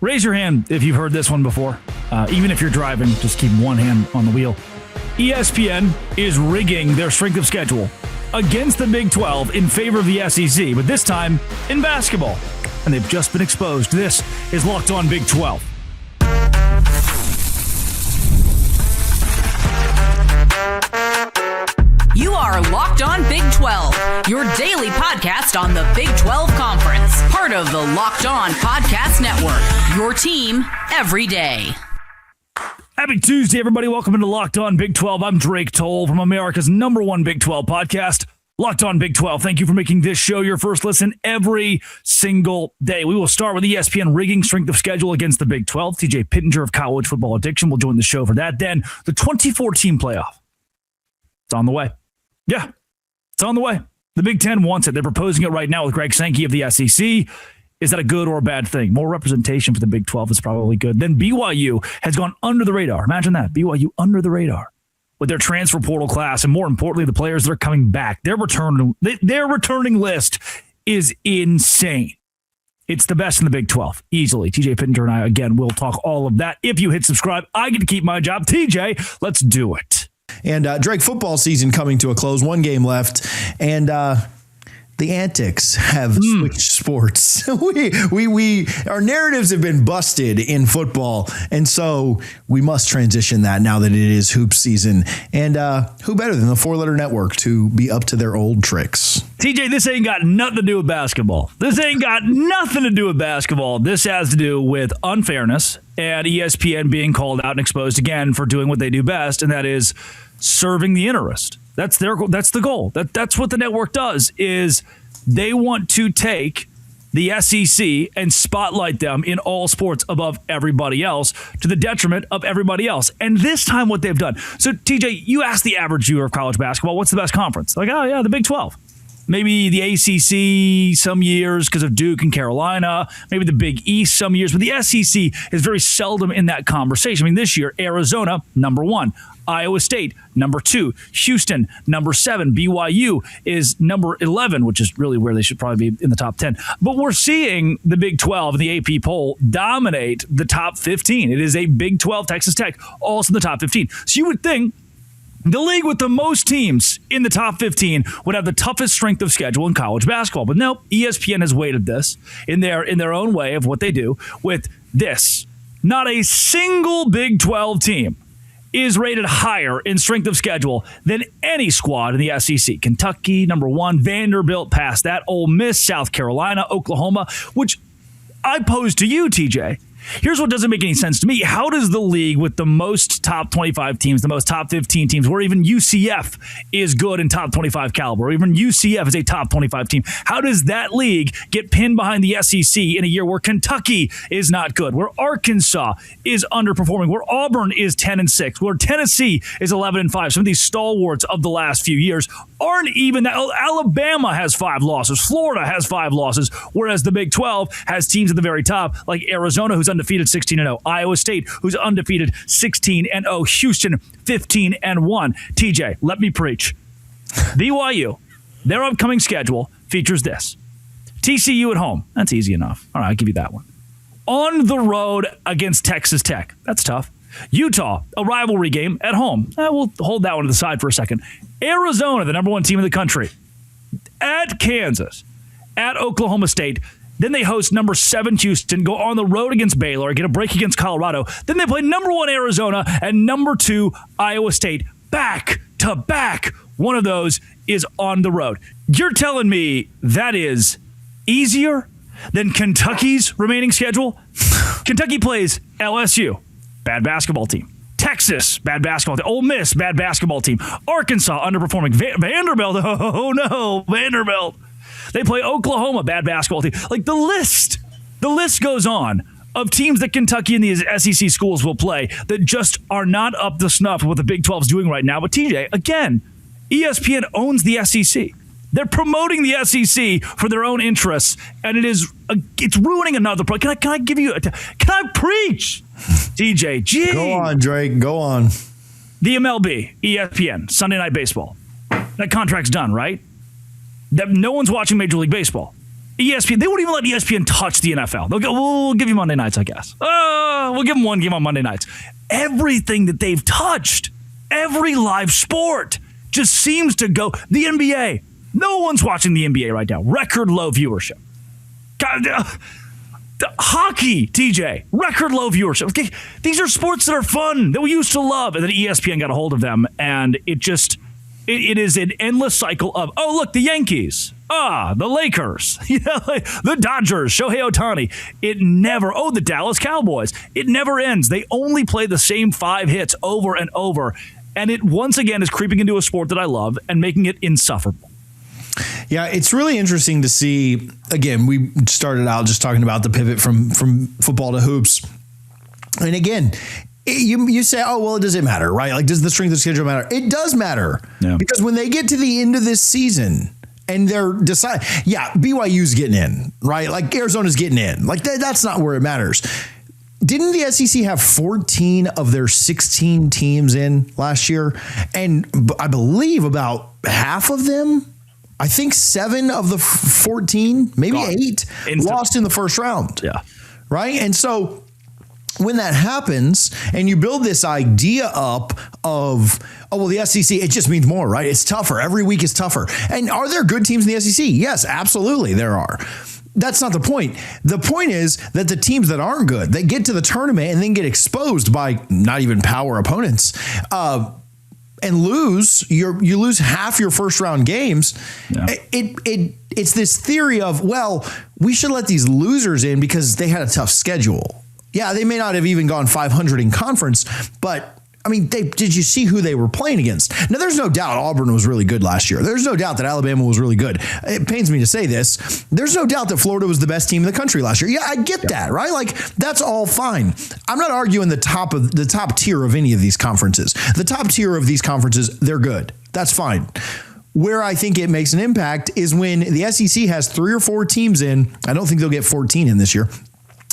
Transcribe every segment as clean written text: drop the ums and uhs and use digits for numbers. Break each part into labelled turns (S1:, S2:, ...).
S1: Raise your hand if you've heard this one before. Even if you're driving, just keep one hand on the wheel. ESPN is rigging their strength of schedule against the Big 12 in favor of the SEC, but this time in basketball. And they've just been exposed. This is Locked On Big 12.
S2: You are Locked On Big 12, your daily podcast on the Big 12 Conference. Part of the Locked On Podcast Network, your team every day.
S1: Happy Tuesday, everybody. Welcome into Locked On Big 12. I'm Drake Toll from America's #1 Big 12 podcast, Locked On Big 12. Thank you for making this show your first listen every single day. We will start with ESPN rigging strength of schedule against the Big 12. TJ Pittenger of College Football Addiction will join the show for that. Then the 24-team playoff. It's on the way. Yeah, it's on the way. The Big Ten wants it. They're proposing it right now with Greg Sankey of the SEC. Is that a good or a bad thing? More representation for the Big 12 is probably good. Then BYU has gone under the radar. Imagine that. BYU under the radar with their transfer portal class, and more importantly, the players that are coming back. Their returning list is insane. It's the best in the Big 12, easily. TJ Pittenger and I, again, will talk all of that. If you hit subscribe, I get to keep my job. TJ, let's do it.
S3: And Drake, football season coming to a close, one game left, and the antics have switched sports. Our narratives have been busted in football, and so we must transition that now that it is hoop season. And who better than the four-letter network to be up to their old tricks?
S1: TJ, this ain't got nothing to do with basketball. This has to do with unfairness and ESPN being called out and exposed again for doing what they do best, and that is serving the interest. That's the goal. That's what the network does, is they want to take the SEC and spotlight them in all sports above everybody else to the detriment of everybody else. And this time what they've done. So TJ, you ask the average viewer of college basketball, what's the best conference? Like, oh yeah, the Big 12. Maybe the ACC some years because of Duke and Carolina. Maybe the Big East some years. But the SEC is very seldom in that conversation. I mean, this year, Arizona, #1. Iowa State, #2. Houston, #7. BYU is #11, which is really where they should probably be in the top 10. But we're seeing the Big 12 and the AP poll dominate the top 15. It is a Big 12, Texas Tech, also in the top 15. So you would think the league with the most teams in the top 15 would have the toughest strength of schedule in college basketball. But no, ESPN has weighted this in their own way of what they do with this. Not a single Big 12 team is rated higher in strength of schedule than any squad in the SEC. Kentucky, #1. Vanderbilt past that. Ole Miss, South Carolina, Oklahoma, which I pose to you, TJ. Here's what doesn't make any sense to me. How does the league with the most top 25 teams, the most top 15 teams, where even UCF is good in top 25 caliber, or even UCF is a top 25 team, how does that league get pinned behind the SEC in a year where Kentucky is not good, where Arkansas is underperforming, where Auburn is 10-6, where Tennessee is 11-5? Some of these stalwarts of the last few years aren't even that. Alabama has 5 losses. Florida has 5 losses, whereas the Big 12 has teams at the very top, like Arizona, who's undefeated 16-0. Iowa State, who's undefeated 16-0. Houston, 15-1. TJ, let me preach. BYU, their upcoming schedule features this. TCU at home. That's easy enough. All right, I'll give you that one. On the road against Texas Tech. That's tough. Utah, a rivalry game at home. We'll hold that one to the side for a second. Arizona, the #1 team in the country. At Kansas. At Oklahoma State. Then they host #7 Houston, go on the road against Baylor, get a break against Colorado. Then they play #1 Arizona and #2 Iowa State. Back to back. One of those is on the road. You're telling me that is easier than Kentucky's remaining schedule? Kentucky plays LSU, bad basketball team. Texas, bad basketball team. Ole Miss, bad basketball team. Arkansas, underperforming. Vanderbilt, oh no, Vanderbilt. They play Oklahoma, bad basketball team. Like the list goes on of teams that Kentucky and the SEC schools will play that just are not up to snuff with what the Big 12 is doing right now. But TJ, again, ESPN owns the SEC. They're promoting the SEC for their own interests, and it's ruining another pro. Can I preach? TJ, gee.
S3: Go on, Drake. Go on.
S1: The MLB, ESPN, Sunday Night Baseball. That contract's done, right? That no one's watching Major League Baseball. ESPN, they won't even let ESPN touch the NFL. They'll go, we'll give you Monday nights, I guess. We'll give them one game on Monday nights. Everything that they've touched, every live sport just seems to go. The NBA, no one's watching the NBA right now. Record low viewership. God, the hockey, TJ, record low viewership. These are sports that are fun, that we used to love, and then ESPN got a hold of them, and it is an endless cycle of, oh, look, the Yankees, the Lakers, the Dodgers, Shohei Ohtani. The Dallas Cowboys. It never ends. They only play the same 5 hits over and over, and it once again is creeping into a sport that I love and making it insufferable.
S3: Yeah, it's really interesting to see. Again, we started out just talking about the pivot from football to hoops. And again, you say, oh, well, does it matter, right? Like, does the strength of schedule matter? It does matter. Yeah. Because when they get to the end of this season and they're deciding, BYU's getting in, right? Like, Arizona's getting in. Like, that's not where it matters. Didn't the SEC have 14 of their 16 teams in last year? And I believe about half of them, I think 7 of the 14, maybe 8, lost in the first round.
S1: Yeah.
S3: Right? And so when that happens and you build this idea up of, the SEC, it just means more, right? It's tougher. Every week is tougher. And are there good teams in the SEC? Yes, absolutely there are. That's not the point. The point is that the teams that aren't good, they get to the tournament and then get exposed by not even power opponents, and you lose half your first round games. Yeah. It's this theory of, well, we should let these losers in because they had a tough schedule. Yeah, they may not have even gone 500 in conference, but I mean, did you see who they were playing against? Now, there's no doubt Auburn was really good last year. There's no doubt that Alabama was really good. It pains me to say this. There's no doubt that Florida was the best team in the country last year. Yeah, I get that, right? Like, that's all fine. I'm not arguing the top tier of any of these conferences. The top tier of these conferences, they're good. That's fine. Where I think it makes an impact is when the SEC has 3 or 4 teams in. I don't think they'll get 14 in this year.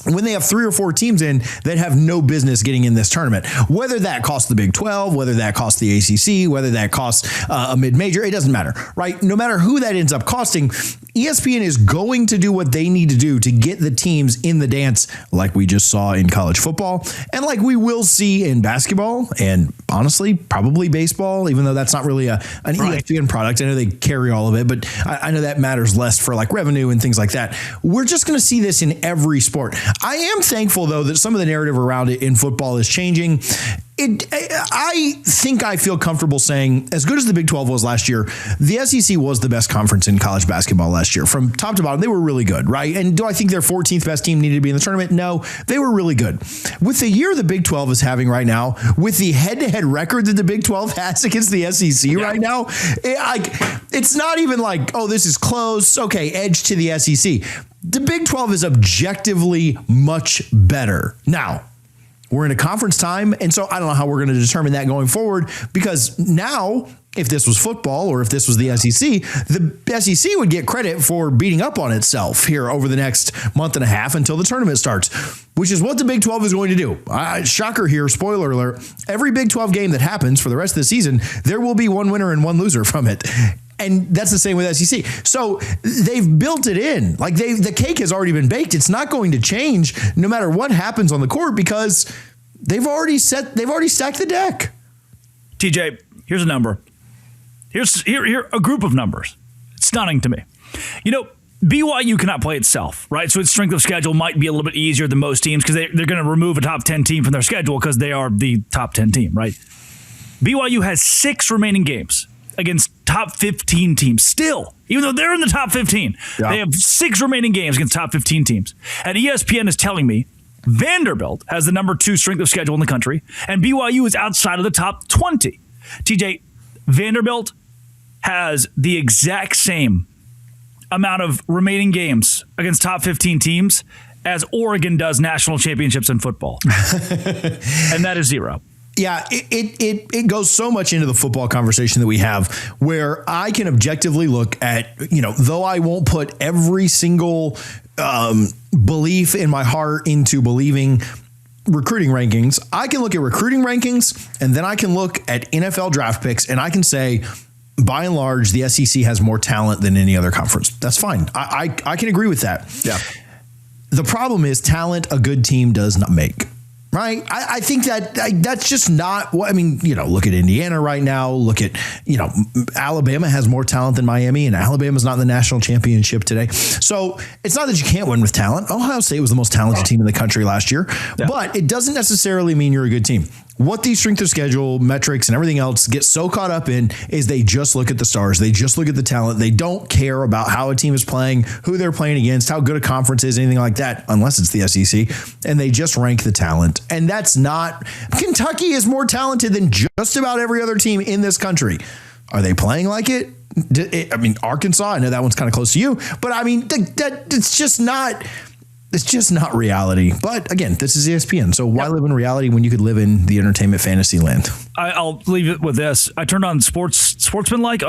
S3: When they have 3 or 4 teams in that have no business getting in this tournament, whether that costs the Big 12, whether that costs the ACC, whether that costs a mid-major, it doesn't matter, right? No matter who that ends up costing, ESPN is going to do what they need to do to get the teams in the dance, like we just saw in college football and like we will see in basketball and honestly, probably baseball, even though that's not really an ESPN product. I know they carry all of it, but I know that matters less for like revenue and things like that. We're just going to see this in every sport. I am thankful, though, that some of the narrative around it in football is changing. I think I feel comfortable saying, as good as the Big 12 was last year, the SEC was the best conference in college basketball last year. From top to bottom, they were really good, right? And do I think their 14th best team needed to be in the tournament? No, they were really good. With the year the Big 12 is having right now, with the head-to-head record that the Big 12 has against the SEC right now, it's not even like, oh, this is close. Okay, edge to the SEC. The Big 12 is objectively much better. Now, we're in a conference time, and so I don't know how we're going to determine that going forward, because now, if this was football or if this was the SEC, the SEC would get credit for beating up on itself here over the next month and a half until the tournament starts, which is what the Big 12 is going to do. Shocker here, spoiler alert, every Big 12 game that happens for the rest of the season, there will be one winner and one loser from it. And that's the same with SEC. So they've built it in. Like the cake has already been baked. It's not going to change no matter what happens on the court because they've already stacked the deck.
S1: TJ, here's a number. Here a group of numbers. It's stunning to me. BYU cannot play itself, right? So its strength of schedule might be a little bit easier than most teams because they're going to remove a top 10 team from their schedule because they are the top 10 team, right? BYU has 6 remaining games against top 15 teams still, even though they're in the top 15. Yeah. They have 6 remaining games against top 15 teams. And ESPN is telling me Vanderbilt has the number 2 strength of schedule in the country, and BYU is outside of the top 20. TJ, Vanderbilt has the exact same amount of remaining games against top 15 teams as Oregon does national championships in football. And that is 0.
S3: Yeah, it goes so much into the football conversation that we have where I can objectively look at, though I won't put every single belief in my heart into believing recruiting rankings, I can look at recruiting rankings and then I can look at NFL draft picks and I can say by and large, the SEC has more talent than any other conference. That's fine. I can agree with that.
S1: Yeah.
S3: The problem is talent a good team does not make. Right. I think that's just not what I mean. Look at Indiana right now. Look at, Alabama has more talent than Miami, and Alabama's not in the national championship today. So it's not that you can't win with talent. Ohio State was the most talented team in the country last year, but it doesn't necessarily mean you're a good team. What these strength of schedule metrics and everything else get so caught up in is they just look at the stars. They just look at the talent. They don't care about how a team is playing, who they're playing against, how good a conference is, anything like that, unless it's the SEC. And they just rank the talent. And that's not – Kentucky is more talented than just about every other team in this country. Are they playing like it? Arkansas, I know that one's kind of close to you. But, it's just not – it's just not reality. But again, this is ESPN. So why live in reality when you could live in the entertainment fantasy land?
S1: I'll leave it with this. I turned on sportsmanlike,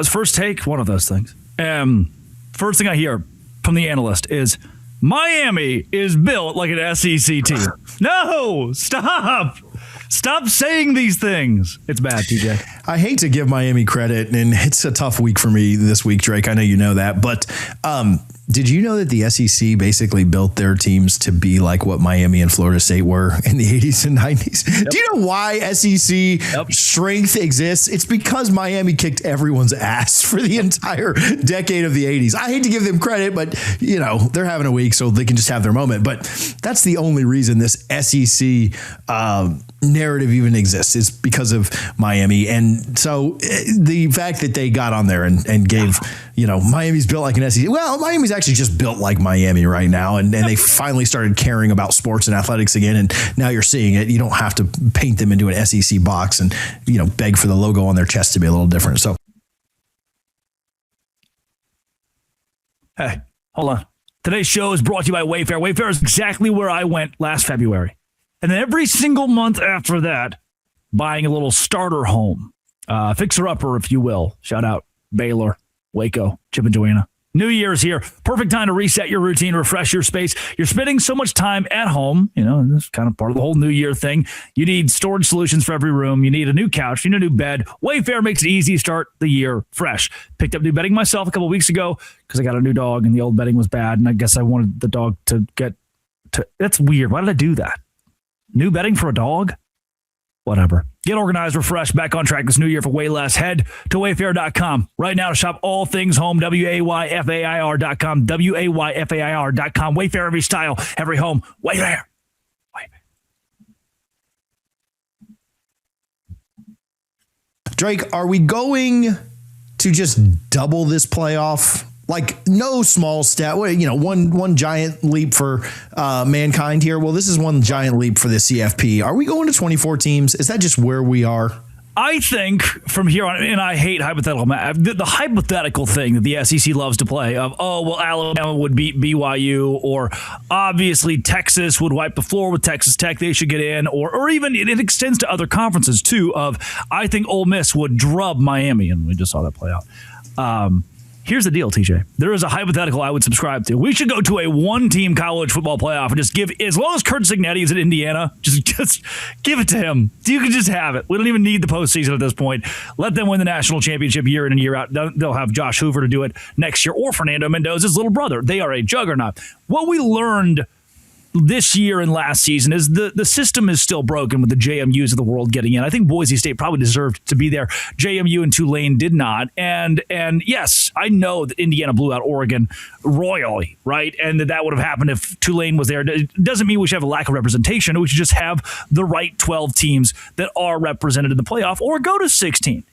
S1: first take, one of those things. First thing I hear from the analyst is Miami is built like an SEC team. No, stop. Stop saying these things. It's bad, TJ.
S3: I hate to give Miami credit, and it's a tough week for me this week, Drake. I know you know that. But did you know that the SEC basically built their teams to be like what Miami and Florida State were in the 80s and 90s? Yep. Do you know why SEC strength exists? It's because Miami kicked everyone's ass for the entire decade of the 80s. I hate to give them credit, but, they're having a week, so they can just have their moment. But that's the only reason this SEC narrative even exists, is because of Miami. And so the fact that they got on there and gave, Miami's built like an SEC. Well, Miami's actually just built like Miami right now. And they finally started caring about sports and athletics again. And now you're seeing it. You don't have to paint them into an SEC box and, beg for the logo on their chest to be a little different. So.
S1: Hey, hold on. Today's show is brought to you by Wayfair. Wayfair is exactly where I went last February. And then every single month after that, buying a little starter home, fixer-upper, if you will. Shout out Baylor, Waco, Chip and Joanna. New Year's here. Perfect time to reset your routine, refresh your space. You're spending so much time at home. This is kind of part of the whole New Year thing. You need storage solutions for every room. You need a new couch. You need a new bed. Wayfair makes it easy to start the year fresh. Picked up new bedding myself a couple weeks ago because I got a new dog and the old bedding was bad. And I guess I wanted the dog to get to. That's weird. Why did I do that? New bedding for a dog? Whatever. Get organized, refreshed, back on track this new year for way less. Head to Wayfair.com right now to shop all things home. Wayfair.com. Wayfair.com. Wayfair, every style, every home. Wayfair.
S3: Drake, are we going to just double this playoff? Like no small step, one giant leap for mankind here. Well, this is one giant leap for the CFP. Are we going to 24 teams? Is that just where we are?
S1: I think from here on, and I hate hypothetical, the hypothetical thing that the SEC loves to play of, Alabama would beat BYU, or obviously Texas would wipe the floor with Texas Tech. They should get in, or even it extends to other conferences too of, I think Ole Miss would drub Miami, and we just saw that play out. Here's the deal, TJ. There is a hypothetical I would subscribe to. We should go to a one-team college football playoff and just give, as long as Kurt Cignetti is at Indiana, just give it to him. You can just have it. We don't even need the postseason at this point. Let them win the national championship year in and year out. They'll have Josh Hoover to do it next year, or Fernando Mendoza's little brother. They are a juggernaut. What we learned this year and last season is the system is still broken with the JMUs of the world getting in. I think Boise State probably deserved to be there. JMU and Tulane did not. And yes, I know that Indiana blew out Oregon royally, right? And that would have happened if Tulane was there. It doesn't mean we should have a lack of representation. We should just have the right 12 teams that are represented in the playoff, or go to 16.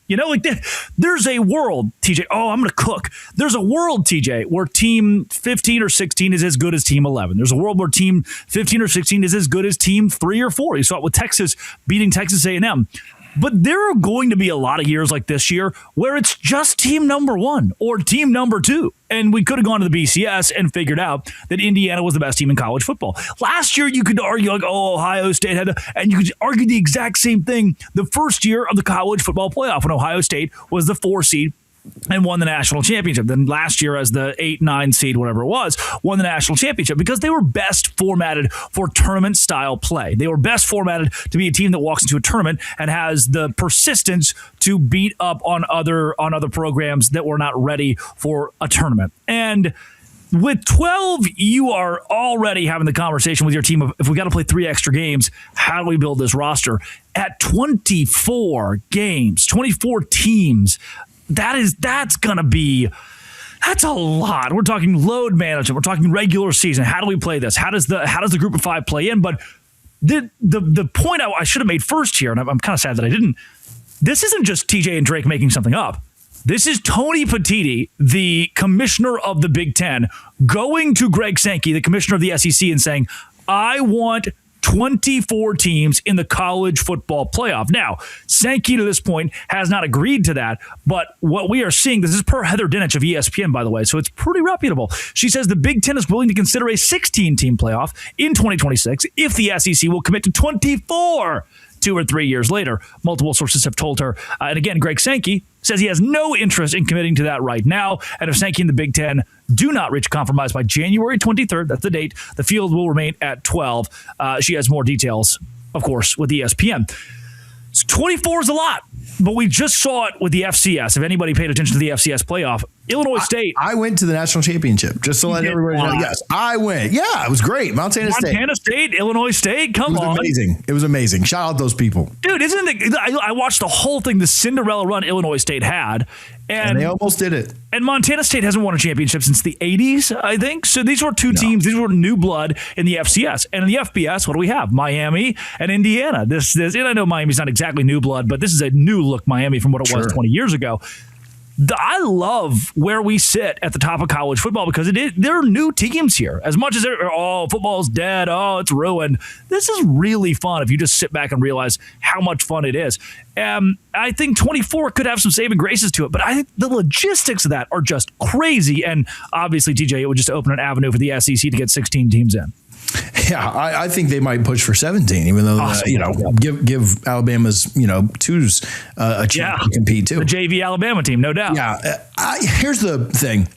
S1: There's a world, TJ. I'm going to cook. There's a world, TJ, where team 15 or 16 is as good as team 11. There's a world where team 15 or 16 is as good as team 3 or 4. You saw it with Texas beating Texas A&M. But there are going to be a lot of years like this year where it's just team number 1 or team number 2. And we could have gone to the BCS and figured out that Indiana was the best team in college football. Last year, you could argue Ohio State had and you could argue the exact same thing the first year of the college football playoff when Ohio State was the 4 seed and won the national championship. Then last year, as the 8-9 seed, whatever it was, won the national championship because they were best formatted for tournament-style play. They were best formatted to be a team that walks into a tournament and has the persistence to beat up on other programs that were not ready for a tournament. And with 12, you are already having the conversation with your team of, if we got to play 3 extra games, how do we build this roster? At 24 games, 24 teams, that's a lot. We're talking load management. We're talking regular season. How do we play this? How does the group of 5 play in? But the point I should have made first here, and I'm kind of sad that I didn't. This isn't just TJ and Drake making something up. This is Tony Petitti, the commissioner of the Big Ten, going to Greg Sankey, the commissioner of the SEC, and saying, I want 24 teams in the college football playoff. Now, Sankey to this point has not agreed to that, but what we are seeing, this is per Heather Dinich of ESPN, by the way, so it's pretty reputable. She says the Big Ten is willing to consider a 16-team playoff in 2026 if the SEC will commit to 24 2 or 3 years later. Multiple sources have told her. And again, Greg Sankey says he has no interest in committing to that right now. And if Sankey and the Big Ten do not reach a compromise by January 23rd, that's the date, the field will remain at 12. She has more details, of course, with ESPN. So 24 is a lot, but we just saw it with the FCS. If anybody paid attention to the FCS playoff, Illinois State.
S3: I went to the national championship, just to let everybody know. Yes, I went. Yeah, it was great. Montana State,
S1: Illinois State. Come on.
S3: It was amazing. Shout out those people.
S1: Dude, isn't it? I watched the whole thing, the Cinderella run Illinois State had. And
S3: they almost did it.
S1: And Montana State hasn't won a championship since the 80s, I think. So these were two teams. These were new blood in the FCS. And in the FBS, what do we have? Miami and Indiana. This, and I know Miami's not exactly new blood, but this is a new look Miami from what it was 20 years ago. I love where we sit at the top of college football because there are new teams here. As much as football's dead, it's ruined. This is really fun if you just sit back and realize how much fun it is. I think 24 could have some saving graces to it, but I think the logistics of that are just crazy. And obviously, TJ, it would just open an avenue for the SEC to get 16 teams in.
S3: Yeah, I think they might push for 17, even though give Alabama's twos a chance to compete too.
S1: The JV Alabama team, no doubt.
S3: Yeah, here's the thing.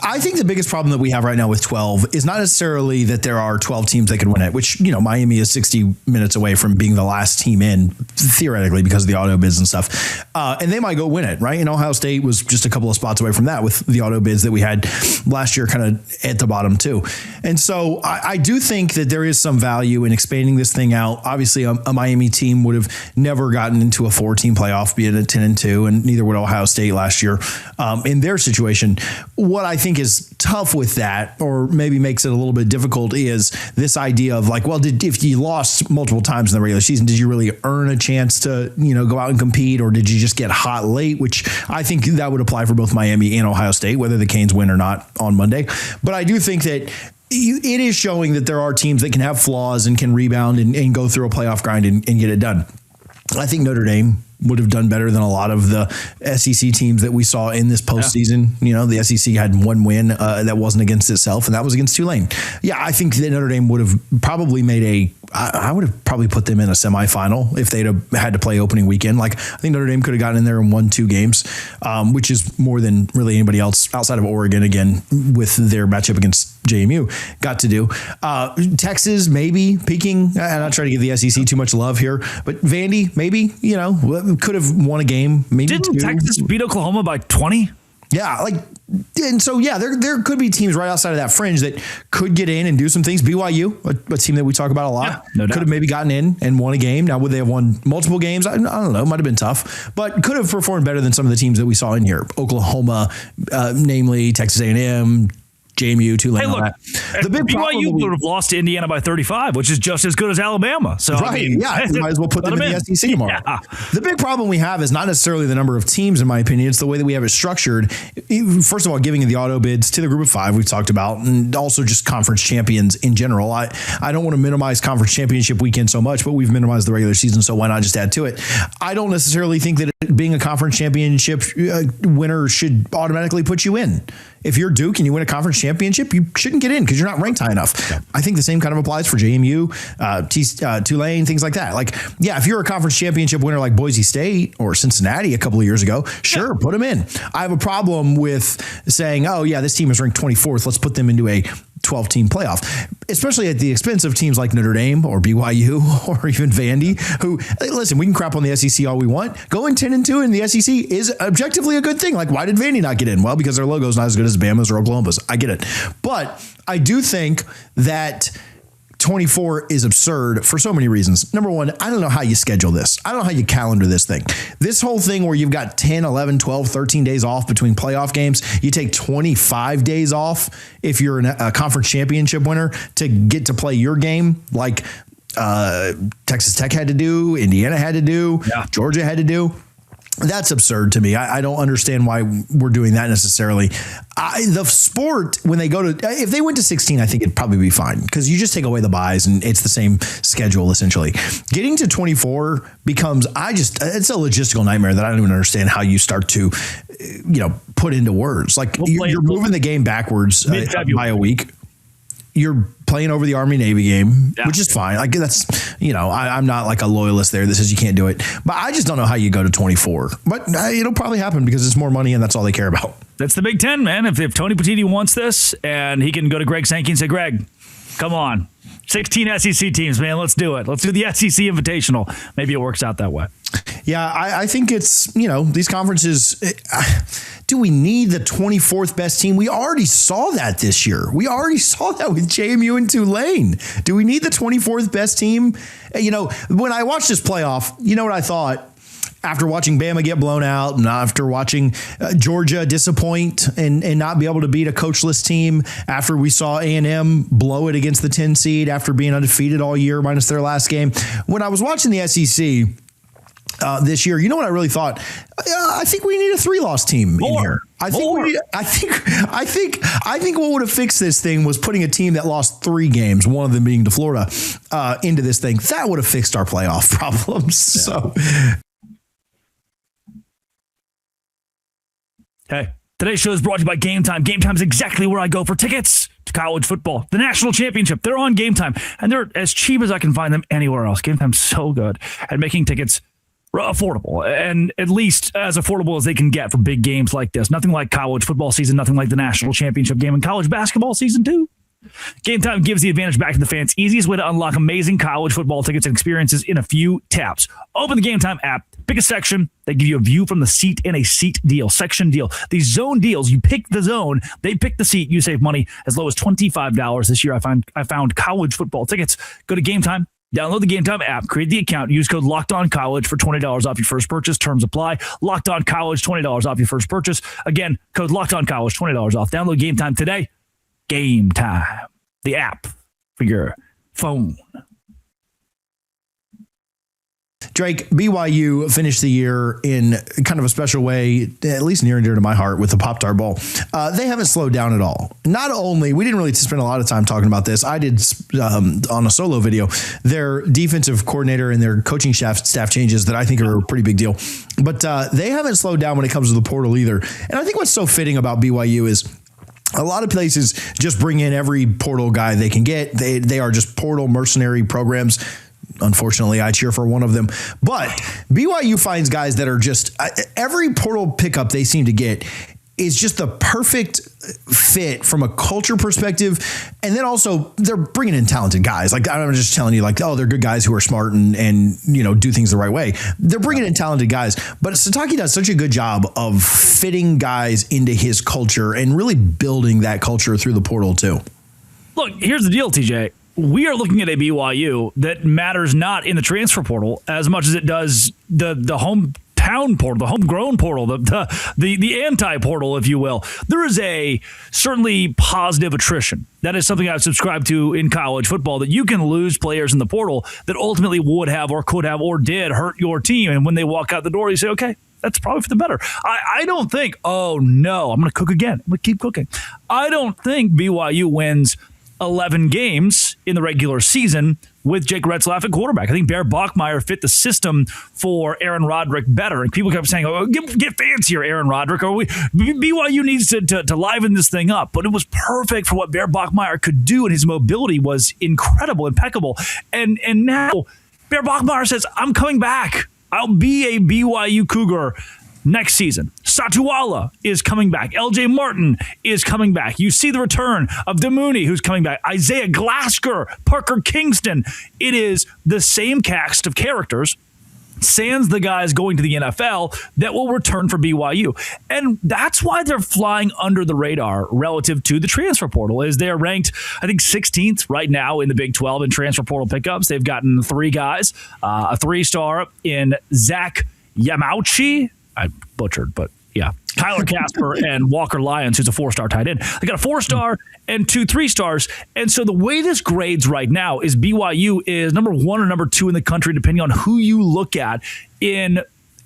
S3: I think the biggest problem that we have right now with 12 is not necessarily that there are 12 teams that could win it, which, Miami is 60 minutes away from being the last team in, theoretically, because of the auto bids and stuff. And they might go win it, right? And Ohio State was just a couple of spots away from that with the auto bids that we had last year kind of at the bottom too. And so I do think that there is some value in expanding this thing out. Obviously, a Miami team would have never gotten into a 4-team playoff, be it a 10-2, and neither would Ohio State last year in their situation. What I think is tough with that, or maybe makes it a little bit difficult, is this idea of like, well, if you lost multiple times in the regular season, did you really earn a chance to, go out and compete, or did you just get hot late? Which I think that would apply for both Miami and Ohio State, whether the Canes win or not on Monday. But I do think that it is showing that there are teams that can have flaws and can rebound and go through a playoff grind and get it done. I think Notre Dame would have done better than a lot of the SEC teams that we saw in this postseason. Yeah. The SEC had one win that wasn't against itself, and that was against Tulane. Yeah, I think that Notre Dame would have probably made I would have probably put them in a semifinal if they'd have had to play opening weekend. Like, I think Notre Dame could have gotten in there and won 2 games, which is more than really anybody else outside of Oregon, again, with their matchup against JMU got to do. Texas, maybe peaking. I'm not trying to give the SEC too much love here, but Vandy, maybe, could have won a game. Maybe
S1: Didn't 2. Texas beat Oklahoma by 20?
S3: Yeah, and so there could be teams right outside of that fringe that could get in and do some things. BYU, a team that we talk about a lot, could have maybe gotten in and won a game. Now, would they have won multiple games? I don't know. Might have been tough, but could have performed better than some of the teams that we saw in here. Oklahoma, namely Texas A&M, JMU, Tulane.
S1: Hey, look, the big BYU would have lost to Indiana by 35, which is just as good as Alabama. So
S3: you might as well put them in the SEC tomorrow. Yeah. The big problem we have is not necessarily the number of teams, in my opinion. It's the way that we have it structured. First of all, giving the auto bids to the group of 5 we've talked about, and also just conference champions in general. I don't want to minimize conference championship weekend so much, but we've minimized the regular season, so why not just add to it? I don't necessarily think that it being a conference championship winner should automatically put you in. If you're Duke and you win a conference championship, you shouldn't get in because you're not ranked high enough. Yeah. I think the same kind of applies for JMU, Tulane, things like that. Like, yeah, if you're a conference championship winner like Boise State or Cincinnati a couple of years ago, sure, put them in. I have a problem with saying, oh, yeah, this team is ranked 24th. Let's put them into a 12-team playoff, especially at the expense of teams like Notre Dame or BYU or even Vandy, who, listen, we can crap on the SEC all we want. Going 10-2 in the SEC is objectively a good thing. Like, why did Vandy not get in? Well, because their logo is not as good as Bama's or Oklahoma's. I get it. But I do think that 24 is absurd for so many reasons. Number one, I don't know how you schedule this. I don't know how you calendar this thing. This whole thing where you've got 10, 11, 12, 13 days off between playoff games, you take 25 days off if you're a conference championship winner to get to play your game, like Texas Tech had to do, Indiana had to do, Georgia had to do. That's absurd to me. I don't understand why we're doing that necessarily. The sport, when they go to, if they went to 16, I think it'd probably be fine because you just take away the buys and it's the same schedule essentially. Getting to 24 becomes, it's a logistical nightmare that I don't even understand how you start to, put into words. Like you're moving the game backwards by a week. You're playing over the Army-Navy game, which is fine. Like that's, I'm not like a loyalist there that says you can't do it, but I just don't know how you go to 24. But it'll probably happen because it's more money and that's all they care about.
S1: That's the Big Ten, man. If Tony Petitti wants this and he can go to Greg Sankey and say, Greg, come on, 16 SEC teams, man, let's do it. Let's do the SEC Invitational. Maybe it works out that way.
S3: Yeah, I think it's, these conferences, do we need the 24th best team? We already saw that this year. We already saw that with JMU and Tulane. Do we need the 24th best team? When I watched this playoff, you know what I thought? After watching Bama get blown out and after watching Georgia disappoint and not be able to beat a coachless team, after we saw A&M blow it against the 10 seed after being undefeated all year minus their last game. When I was watching the SEC this year, you know what I really thought? I think we need a 3-loss team in here. I think what would have fixed this thing was putting a team that lost 3 games, one of them being to Florida, into this thing. That would have fixed our playoff problems. Yeah. So.
S1: Hey, today's show is brought to you by Game Time. Game Time is exactly where I go for tickets to college football. The national championship, they're on Game Time, and they're as cheap as I can find them anywhere else. Game Time's so good at making tickets affordable, and at least as affordable as they can get for big games like this. Nothing like college football season, nothing like the national championship game, and college basketball season too. Game Time gives the advantage back to the fans. Easiest way to unlock amazing college football tickets and experiences in a few taps. Open the Game Time app, pick a section. They give you a view from the seat in a seat deal, section deal. These zone deals, you pick the zone, they pick the seat, you save money as low as $25 this year. I found college football tickets. Go to Game Time. Download the Game Time app, create the account, use code LOCKEDONCollege for $20 off your first purchase. Terms apply. Locked On College, $20 off your first purchase. Again, code LOCKEDONCollege, $20 off. Download Game Time today. Game Time, the app for your phone.
S3: Drake, BYU finished the year in kind of a special way, at least near and dear to my heart, with the Pop-Tart Bowl. They haven't slowed down at all. Not only, we didn't really spend a lot of time talking about this. I did on a solo video, their defensive coordinator and their coaching staff changes that I think are a pretty big deal. But they haven't slowed down when it comes to the portal either. And I think what's so fitting about BYU is a lot of places just bring in every portal guy they can get. They are just portal mercenary programs. Unfortunately, I cheer for one of them. But BYU finds guys that are just every portal pickup they seem to get is just the perfect fit from a culture perspective. And then also they're bringing in talented guys. Like I'm just telling you, like, oh, they're good guys who are smart and do things the right way. They're bringing in talented guys. But Sataki does such a good job of fitting guys into his culture and really building that culture through the portal too.
S1: Look, here's the deal, TJ. We are looking at a BYU that matters not in the transfer portal as much as it does the hometown portal, the homegrown portal, the anti-portal, if you will. There is a certainly positive attrition. That is something I've subscribed to in college football, that you can lose players in the portal that ultimately would have or could have or did hurt your team. And when they walk out the door, you say, okay, that's probably for the better. I don't think, oh no, I'm going to cook again. I'm going to keep cooking. I don't think BYU wins 11 games in the regular season with Jake Retzlaff at quarterback. I think Bear Bachmeier fit the system for Aaron Roderick better. And people kept saying, oh, get fancier, Aaron Roderick, or BYU needs to liven this thing up. But it was perfect for what Bear Bachmeier could do, and his mobility was incredible, impeccable. And now Bear Bachmeier says, I'm coming back. I'll be a BYU Cougar next season. Satuala is coming back. LJ Martin is coming back. You see the return of Demooney, who's coming back. Isaiah Glasker, Parker Kingston. It is the same cast of characters, sans the guys going to the NFL, that will return for BYU. And that's why they're flying under the radar relative to the transfer portal, is they're ranked, I think, 16th right now in the Big 12 in transfer portal pickups. They've gotten 3 guys, a 3-star in Zach Yamauchi. I butchered, but yeah. Kyler Casper and Walker Lyons, who's a 4-star tight end. They got a 4-star and 2 3-stars. And so the way this grades right now is BYU is number 1 or number 2 in the country, depending on who you look at, in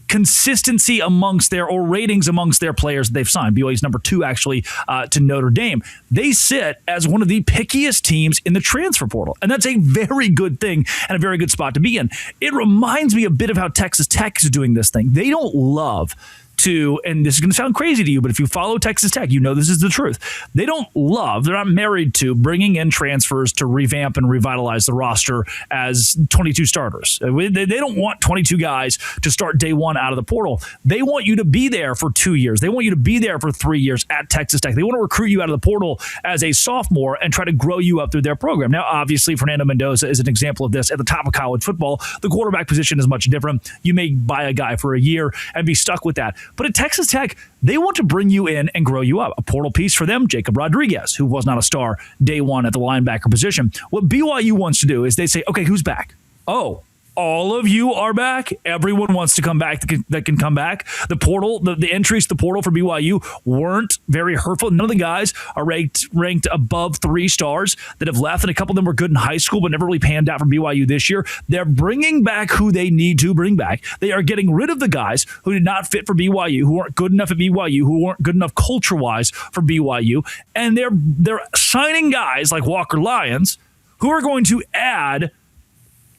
S1: consistency amongst their, or ratings amongst their players that they've signed. BYU is number 2, actually, to Notre Dame. They sit as one of the pickiest teams in the transfer portal. And that's a very good thing and a very good spot to be in. It reminds me a bit of how Texas Tech is doing this thing. They don't love to, and this is going to sound crazy to you, but if you follow Texas Tech, you know this is the truth. They're not married to bringing in transfers to revamp and revitalize the roster as 22 starters. They don't want 22 guys to start day one out of the portal. They want you to be there for 2 years. They want you to be there for 3 years at Texas Tech. They want to recruit you out of the portal as a sophomore and try to grow you up through their program. Now, obviously, Fernando Mendoza is an example of this at the top of college football. The quarterback position is much different. You may buy a guy for a year and be stuck with that. But at Texas Tech, they want to bring you in and grow you up. A portal piece for them, Jacob Rodriguez, who was not a star day one at the linebacker position. What BYU wants to do is they say, okay, who's back? Oh, all of you are back. Everyone wants to come back that can come back. The portal, the entries to the portal for BYU weren't very hurtful. None of the guys are ranked above 3 stars that have left, and a couple of them were good in high school but never really panned out for BYU this year. They're bringing back who they need to bring back. They are getting rid of the guys who did not fit for BYU, who weren't good enough at BYU, who weren't good enough culture-wise for BYU, and they're signing guys like Walker Lyons who are going to add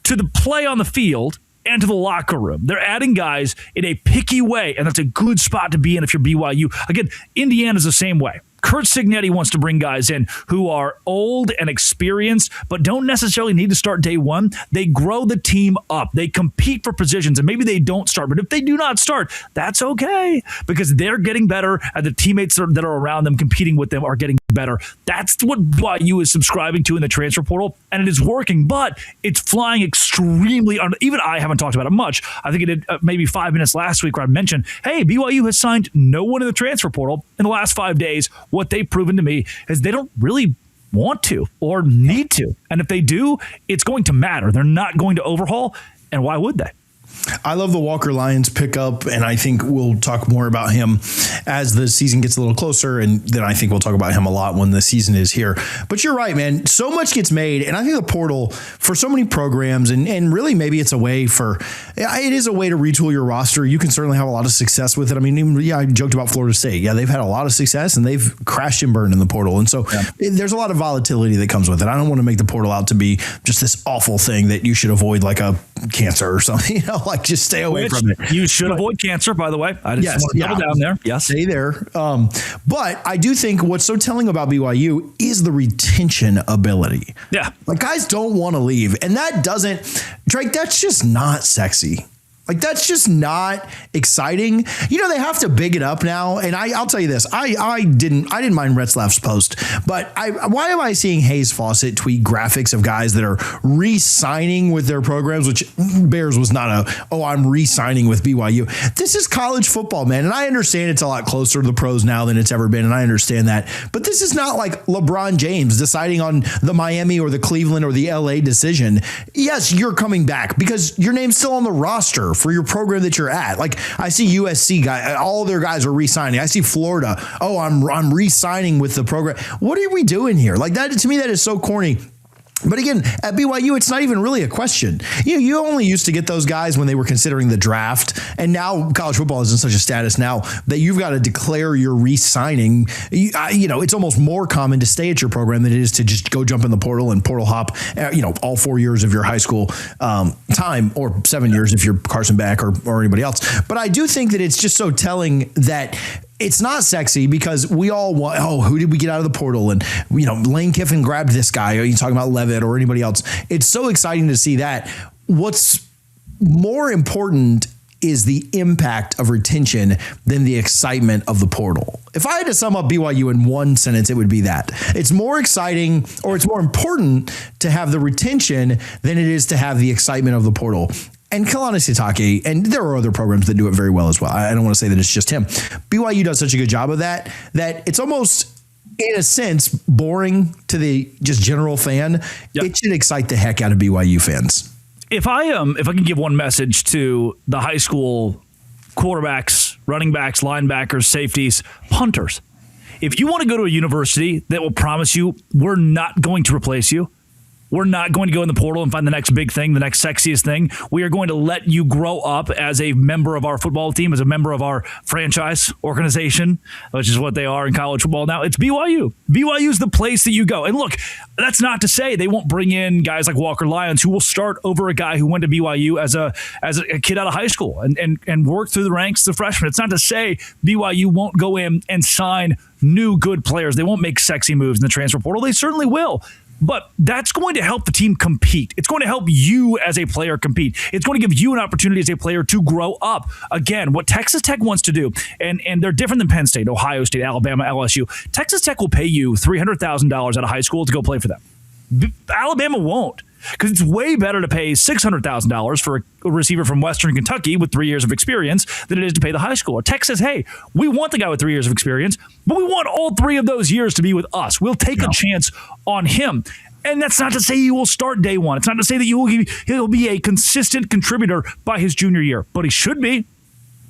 S1: to the play on the field and to the locker room. They're adding guys in a picky way, and that's a good spot to be in if you're BYU. Again, Indiana's the same way. Kurt Cignetti wants to bring guys in who are old and experienced, but don't necessarily need to start day one. They grow the team up. They compete for positions, and maybe they don't start. But if they do not start, that's okay, because they're getting better, and the teammates that are around them competing with them are getting better. That's what BYU is subscribing to in the transfer portal, and it is working, but it's flying extremely under. Even I haven't talked about it much. I think it did maybe 5 minutes last week where I mentioned, hey, BYU has signed no one in the transfer portal in the last 5 days. What they've proven to me is they don't really want to or need to. And if they do, it's going to matter. They're not going to overhaul. And why would they?
S3: I love the Walker Lyons pickup, and I think we'll talk more about him as the season gets a little closer, and then I think we'll talk about him a lot when the season is here. But you're right, man. So much gets made, and I think the portal for so many programs, and really maybe it's a way it is a way to retool your roster. You can certainly have a lot of success with it. I mean, I joked about Florida State. Yeah, they've had a lot of success, and they've crashed and burned in the portal. And so there's a lot of volatility that comes with it. I don't want to make the portal out to be just this awful thing that you should avoid, like a cancer or something, like just stay away from it.
S1: You should avoid cancer, by the way. I just want to double down there. Yes.
S3: Stay there. But I do think what's so telling about BYU is the retention ability.
S1: Yeah.
S3: Like, guys don't want to leave. And that doesn't, Drake, that's just not sexy. Like, that's just not exciting. You know, they have to big it up now. And I'll tell you this. I didn't mind Retzlaff's post, but why am I seeing Hayes Fawcett tweet graphics of guys that are re-signing with their programs, which Bears was not I'm re-signing with BYU. This is college football, man. And I understand it's a lot closer to the pros now than it's ever been. And I understand that. But this is not like LeBron James deciding on the Miami or the Cleveland or the LA decision. Yes, you're coming back because your name's still on the roster for your program that you're at. Like, I see USC guy, all their guys are re-signing. I see Florida. Oh, I'm re-signing with the program. What are we doing here? Like, that, to me, that is so corny. But again, at BYU, it's not even really a question. You only used to get those guys when they were considering the draft. And now college football is in such a status now that you've got to declare your re-signing. It's almost more common to stay at your program than it is to just go jump in the portal and portal hop, all 4 years of your high school time, or 7 years if you're Carson Beck or anybody else. But I do think that it's just so telling that it's not sexy, because we all want, who did we get out of the portal? And, Lane Kiffin grabbed this guy. Are you talking about Levitt or anybody else? It's so exciting to see that. What's more important is the impact of retention than the excitement of the portal. If I had to sum up BYU in one sentence, it would be that. It's more exciting, or it's more important to have the retention than it is to have the excitement of the portal. And Kalani Sitake, and there are other programs that do it very well as well. I don't want to say that it's just him. BYU does such a good job of that it's almost, in a sense, boring to the just general fan. Yep. It should excite the heck out of BYU fans. If I
S1: can give one message to the high school quarterbacks, running backs, linebackers, safeties, punters, if you want to go to a university that will promise you we're not going to replace you, we're not going to go in the portal and find the next big thing, the next sexiest thing. We are going to let you grow up as a member of our football team, as a member of our franchise organization, which is what they are in college football now. It's BYU. BYU is the place that you go. And look, that's not to say they won't bring in guys like Walker Lyons, who will start over a guy who went to BYU as a kid out of high school and work through the ranks as a freshman. It's not to say BYU won't go in and sign new good players. They won't make sexy moves in the transfer portal. They certainly will. But that's going to help the team compete. It's going to help you as a player compete. It's going to give you an opportunity as a player to grow up. Again, what Texas Tech wants to do, and they're different than Penn State, Ohio State, Alabama, LSU. Texas Tech will pay you $300,000 out of high school to go play for them. Alabama won't, because it's way better to pay $600,000 for a receiver from Western Kentucky with 3 years of experience than it is to pay the high schooler. Tech says, hey, we want the guy with 3 years of experience, but we want all 3 of those years to be with us. We'll take a chance on him. And that's not to say he will start day one. It's not to say that he'll be a consistent contributor by his junior year, but he should be.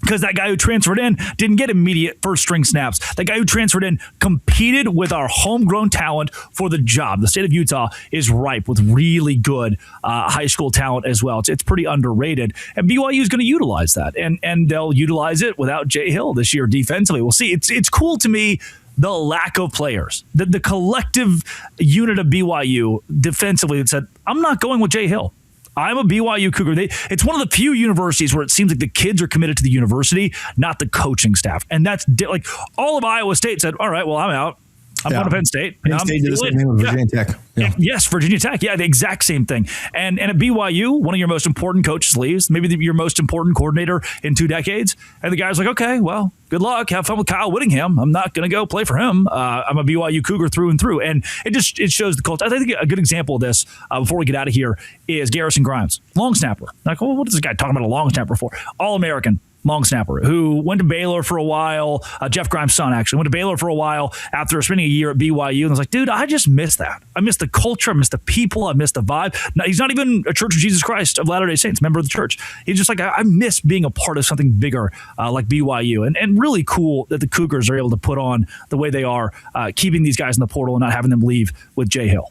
S1: Because that guy who transferred in didn't get immediate first-string snaps. That guy who transferred in competed with our homegrown talent for the job. The state of Utah is ripe with really good high school talent as well. It's pretty underrated. And BYU is going to utilize that. And they'll utilize it without Jay Hill this year defensively. We'll see. It's cool to me, the lack of players. The collective unit of BYU defensively that said, I'm not going with Jay Hill. I'm a BYU Cougar. It's one of the few universities where it seems like the kids are committed to the university, not the coaching staff. And that's like all of Iowa State said, all right, well, I'm out. I'm going to Penn State.
S3: Penn State did the same thing with Virginia Tech.
S1: Yeah. Yes, Virginia Tech. Yeah, the exact same thing. And at BYU, one of your most important coaches leaves, maybe your most important coordinator in 2 decades. And the guy's like, okay, well, good luck. Have fun with Kyle Whittingham. I'm not going to go play for him. I'm a BYU Cougar through and through. And it shows the culture. I think a good example of this before we get out of here is Garrison Grimes, long snapper. Like, well, what is this guy talking about a long snapper for? All-American long snapper who went to Baylor for a while. Jeff Grimes' son actually went to Baylor for a while after spending a year at BYU. And I was like, dude, I just miss that. I miss the culture. I miss the people. I miss the vibe. Now, he's not even a Church of Jesus Christ of Latter-day Saints, member of the church. He's just like, I miss being a part of something bigger like BYU. And really cool that the Cougars are able to put on the way they are, keeping these guys in the portal and not having them leave with Jay Hill.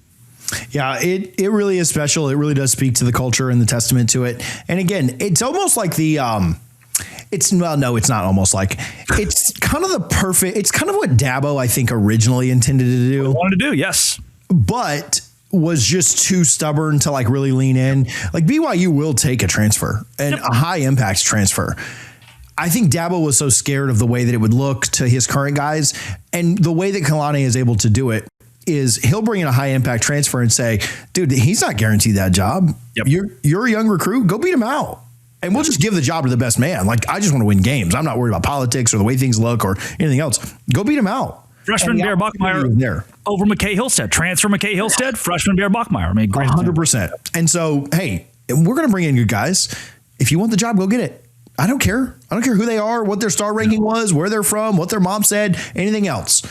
S3: Yeah, it really is special. It really does speak to the culture and the testament to it. And again, it's almost like the it's not almost like it's kind of the perfect. It's kind of what Dabo, I think, originally intended to do.
S1: Wanted to do, yes,
S3: but was just too stubborn to like really lean in. Like BYU will take a transfer and a high impact transfer. I think Dabo was so scared of the way that it would look to his current guys, and the way that Kalani is able to do it is he'll bring in a high impact transfer and say, dude, he's not guaranteed that job. Yep. You're a young recruit. Go beat him out. And we'll just give the job to the best man. Like, I just want to win games. I'm not worried about politics or the way things look or anything else. Go beat him out.
S1: Freshman Bear Bachmeyer there over McKay Hillstead. Transfer McKay Hillstead, freshman Bear Bachmeyer. I mean,
S3: 100%. And so, hey, we're going to bring in good guys. If you want the job, go get it. I don't care. I don't care who they are, what their star ranking was, where they're from, what their mom said, anything else.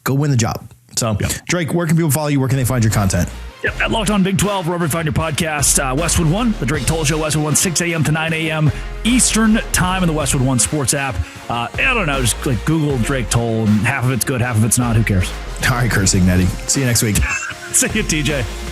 S3: Go win the job. So, Drake, where can people follow you? Where can they find your content?
S1: Yep, at Locked On Big 12, wherever you find your podcast. Westwood One, the Drake Toll Show, Westwood One, 6 a.m. to 9 a.m. Eastern Time in the Westwood One Sports app. I don't know, just like Google Drake Toll, and half of it's good, half of it's not. Who cares?
S3: All right, Kurt Signetti. See you next week.
S1: See you, TJ.